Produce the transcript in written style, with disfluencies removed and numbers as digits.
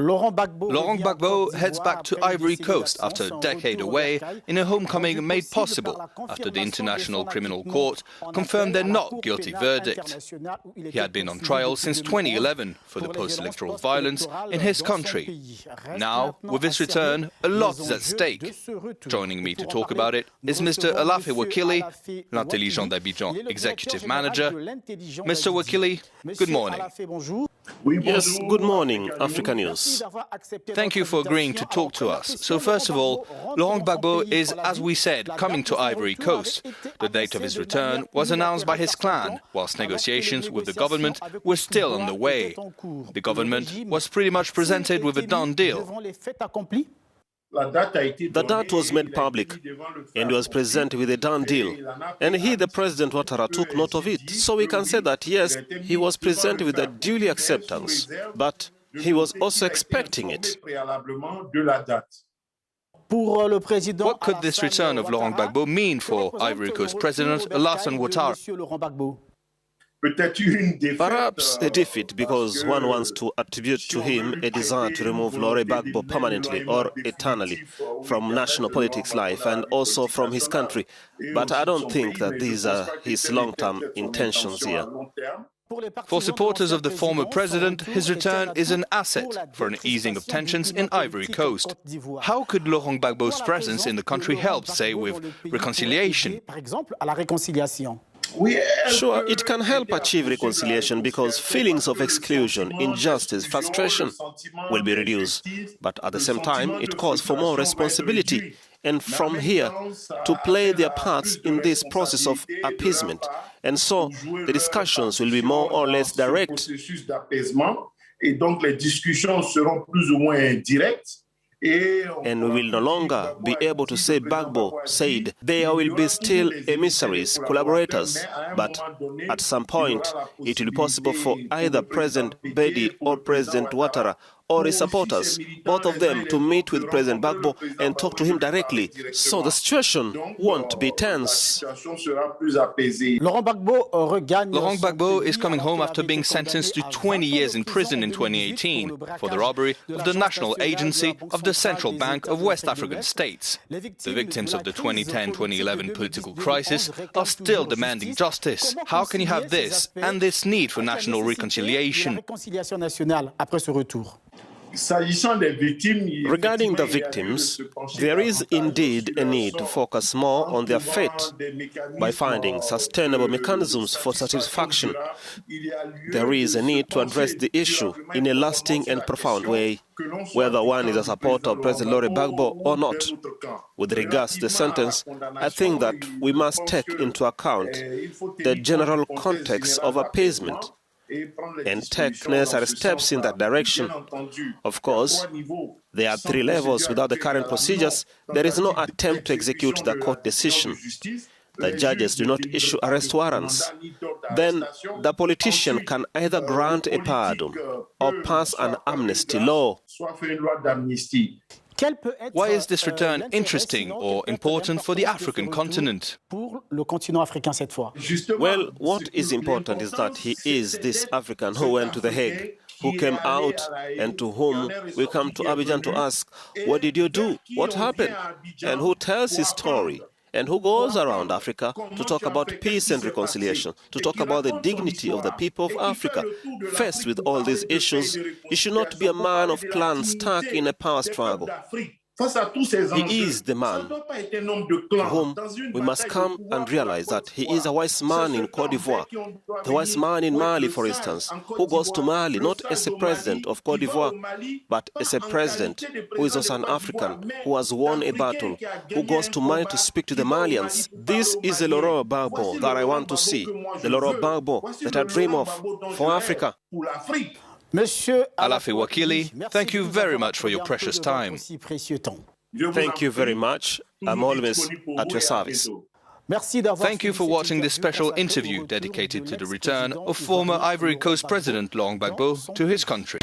Laurent Gbagbo heads back to Ivory Coast after a decade away in a homecoming made possible after the International Criminal Court confirmed their not guilty verdict. He had been on trial since 2011 for the post-electoral violence in his country. Now, with his return, a lot is at stake. Joining me to talk about it is Mr. Alafe Wakili, l'Intelligent d'Abidjan Executive Manager. Mr. Wakili, good morning. Yes, good morning, Africanews. Thank you for agreeing to talk to us. So first of all, Laurent Gbagbo is, as we said, coming to Ivory Coast. The date of his return was announced by his clan, whilst negotiations with the government were still on the way. The government was pretty much presented with a done deal. The date was made public and was presented with a done deal. And he, the President Ouattara, took note of it. So we can say that, yes, he was presented with a duly acceptance, but he was also expecting it. What could this return of Laurent Gbagbo mean for Ivory Coast President Alassane Ouattara? Perhaps a defeat because one wants to attribute to him a desire to remove Laurent Gbagbo permanently or eternally from national politics life and also from his country. But I don't think that these are his long-term intentions here. For supporters of the former president, his return is an asset for an easing of tensions in Ivory Coast. How could Laurent Gbagbo's presence in the country help, say, with reconciliation? Sure, it can help achieve reconciliation because feelings of exclusion, injustice, frustration will be reduced. But at the same time, it calls for more responsibility and from here to play their parts in this process of appeasement. And so the discussions will be more or less direct. And we will no longer be able to say Gbagbo said there will be still emissaries, collaborators, but at some point it will be possible for either President Bedi or President Ouattara or his supporters, both of them, to meet with President Gbagbo and talk to him directly, so the situation won't be tense. Laurent Gbagbo is coming home after being sentenced to 20 years in prison in 2018 for the robbery of the National Agency of the Central Bank of West African States. The victims of the 2010-2011 political crisis are still demanding justice. How can you have this and this need for national reconciliation? Regarding the victims, there is indeed a need to focus more on their fate by finding sustainable mechanisms for satisfaction. There is a need to address the issue in a lasting and profound way, whether one is a supporter of President Laurent Gbagbo or not. With regards to the sentence, I think that we must take into account the general context of appeasement and take necessary steps in that direction. Of course, there are 3 levels. Without the current procedures, there is no attempt to execute the court decision. The judges do not issue arrest warrants. Then the politician can either grant a pardon or pass an amnesty law. Why is this return interesting or important for the African continent? Well, what is important is that he is this African who went to The Hague, who came out and to whom we come to Abidjan to ask, what did you do? What happened? And who tells his story? And who goes around Africa to talk about peace and reconciliation, to talk about the dignity of the people of Africa. Faced with all these issues, he should not be a man of clans stuck in a power struggle. He is the man for whom we must come and realize that he is a wise man in Côte d'Ivoire, the wise man in Mali, for instance, who goes to Mali not as a president of Côte d'Ivoire, but as a president who is also an African, who has won a battle, who goes to Mali to speak to the Malians. This is the Laurent Gbagbo that I want to see, the Laurent Gbagbo that I dream of for Africa. Alafe Wakili, thank you very much for your precious time. Thank you very much. I'm always at your service. Thank you for watching this special interview dedicated to the return of former Ivory Coast President Laurent Gbagbo to his country.